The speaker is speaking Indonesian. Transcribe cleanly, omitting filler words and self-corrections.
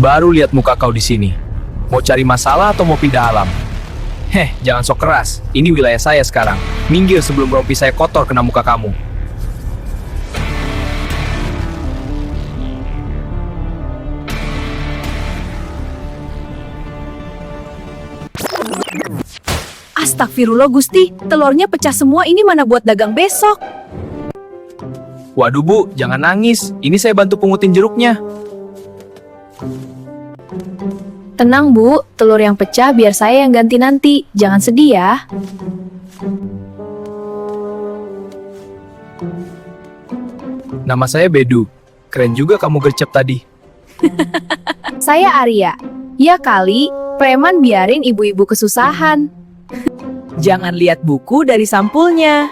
Baru lihat muka kau di sini. Mau cari masalah atau mau pindah alam? Jangan sok keras. Ini wilayah saya sekarang. Minggir sebelum rompi saya kotor kena muka kamu. Astagfirullah Gusti, telurnya pecah semua, ini mana buat dagang besok. Waduh Bu, jangan nangis. Ini saya bantu pungutin jeruknya. Tenang Bu, telur yang pecah biar saya yang ganti nanti. Jangan sedih ya. Nama saya Bedu. Keren juga kamu gercep tadi. Saya Arya. Ya kali, preman biarin ibu-ibu kesusahan. Jangan lihat buku dari sampulnya.